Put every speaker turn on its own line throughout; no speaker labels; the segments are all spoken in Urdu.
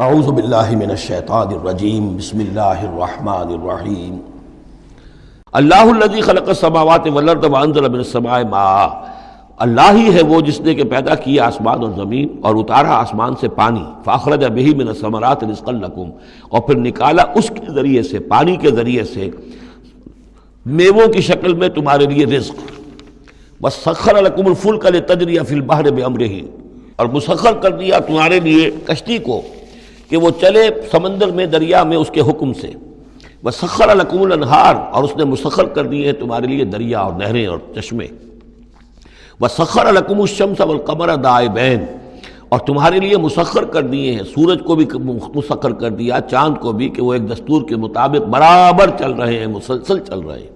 اعوذ باللہ من الشیطان الرجیم بسم اللہ الرحمن الرحیم اللہ الذی خلق السماوات والارض وانزل من السماء ماء، اللہ ہی ہے وہ جس نے کہ پیدا کیا آسمان اور زمین اور اتارا آسمان سے پانی، فاخرج بہ من الثمرات رزقا لکم، اور پھر نکالا اس کے ذریعے سے، پانی کے ذریعے سے میووں کی شکل میں تمہارے لیے رزق، وسخر لکم الفلک لتجری فی البحر بامرہ، اور مسخر کر دیا تمہارے لیے کشتی کو کہ وہ چلے سمندر میں، دریا میں اس کے حکم سے، وسخر لکم الانہار، اور اس نے مسخر کر دیے تمہارے لیے دریا اور نہریں اور چشمے، وسخر لکم الشمس والقمر دائبین، اور تمہارے لیے مسخر کر دیے ہیں، سورج کو بھی مسخر کر دیا، چاند کو بھی، کہ وہ ایک دستور کے مطابق برابر چل رہے ہیں، مسلسل چل رہے ہیں،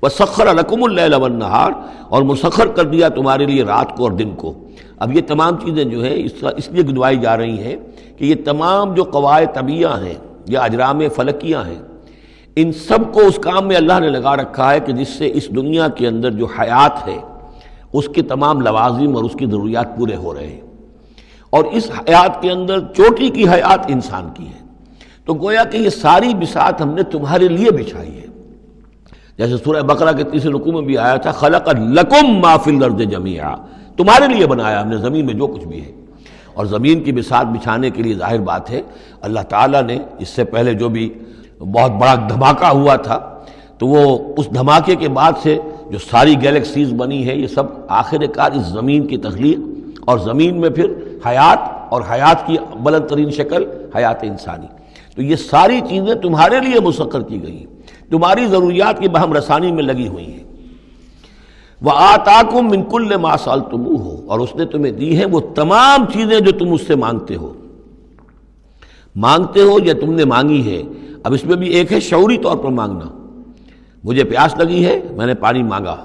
وسخر لکم اللیل والنہار، اور مسخر کر دیا تمہارے لیے رات کو اور دن کو۔ اب یہ تمام چیزیں جو ہیں اس لیے گنوائی جا رہی ہیں کہ یہ تمام جو قواعد طبیعہ ہیں یا اجرام فلکیہ ہیں، ان سب کو اس کام میں اللہ نے لگا رکھا ہے کہ جس سے اس دنیا کے اندر جو حیات ہے اس کے تمام لوازم اور اس کی ضروریات پورے ہو رہے ہیں، اور اس حیات کے اندر چوٹی کی حیات انسان کی ہے۔ تو گویا کہ یہ ساری بساط ہم نے تمہارے لیے بچھائی ہے، جیسے سورہ بقرہ کے تیسرے رکوع میں بھی آیا تھا، خلق لکم ما فی الارض جمیعا، تمہارے لیے بنایا ہم نے زمین میں جو کچھ بھی ہے۔ اور زمین کی بساط بچھانے کے لیے ظاہر بات ہے اللہ تعالیٰ نے اس سے پہلے جو بھی بہت بڑا دھماکہ ہوا تھا، تو وہ اس دھماکے کے بعد سے جو ساری گیلیکسیز بنی ہے، یہ سب آخر کار اس زمین کی تخلیق، اور زمین میں پھر حیات، اور حیات کی بلند ترین شکل حیات انسانی۔ تو یہ ساری چیزیں تمہارے لیے مسخر کی گئی ہیں، تمہاری ضروریات کی بہم رسانی میں لگی ہوئی ہیں۔ وَآتَاكُم مِّن كُلِّ مَا سَأَلْتُمُوهُ، اور اس نے تمہیں دی ہیں وہ تمام چیزیں جو تم اس سے مانگتے ہو یا تم نے مانگی ہے۔ اب اس میں بھی ایک ہے شعوری طور پر مانگنا، مجھے پیاس لگی ہے میں نے پانی مانگا،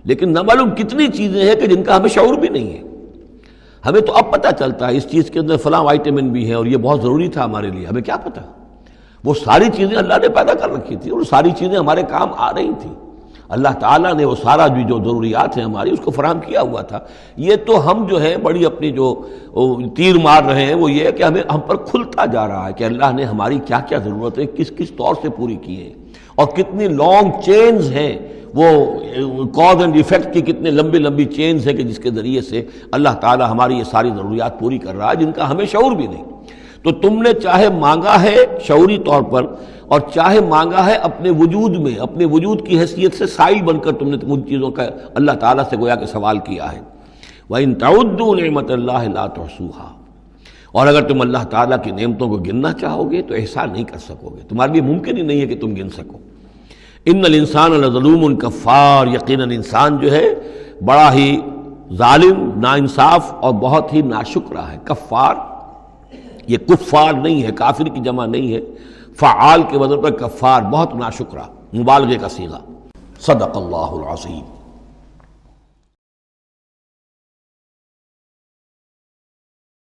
لیکن نہ معلوم کتنی چیزیں ہیں کہ جن کا ہمیں شعور بھی نہیں ہے۔ ہمیں تو اب پتہ چلتا ہے اس چیز کے اندر فلاں وائٹامن بھی ہے اور یہ بہت ضروری تھا ہمارے لیے، ہمیں کیا پتہ؟ وہ ساری چیزیں اللہ نے پیدا کر رکھی تھی اور ساری چیزیں ہمارے کام آ رہی تھیں، اللہ تعالیٰ نے وہ سارا جو ضروریات ہیں ہماری اس کو فراہم کیا ہوا تھا۔ یہ تو ہم جو ہے بڑی اپنی جو تیر مار رہے ہیں وہ یہ ہے کہ ہم پر کھلتا جا رہا ہے کہ اللہ نے ہماری کیا کیا ضرورتیں کس کس طور سے پوری کی ہیں، اور کتنی لانگ چینز ہیں، وہ کاز اینڈ ایفیکٹ کی کتنے لمبی چینز ہیں کہ جس کے ذریعے سے اللہ تعالیٰ ہماری یہ ساری ضروریات پوری کر رہا ہے، جن کا ہمیں شعور بھی نہیں۔ تو تم نے چاہے مانگا ہے شعوری طور پر، اور چاہے مانگا ہے اپنے وجود میں، اپنے وجود کی حیثیت سے سائل بن کر تم نے ان چیزوں کا اللہ تعالیٰ سے گویا کہ سوال کیا ہے۔ وَإِن تَعُدُّوا نِعْمَتَ اللَّهِ لَا تُحْصُوهَا، اور اگر تم اللہ تعالیٰ کی نعمتوں کو گننا چاہو گے تو احصاء نہیں کر سکو گے، تمہارے لیے ممکن ہی نہیں ہے کہ تم گن سکو۔ ان الانسان لظلوم کفار، یقیناً انسان جو ہے بڑا ہی ظالم، ناانصاف اور بہت ہی ناشکرا ہے۔ کفار، یہ کفار نہیں ہے، کافر کی جمع نہیں ہے، فعال کے وزن پر کفار، بہت ناشکرا، مبالغے کا صیغہ۔ صدق اللہ العظیم۔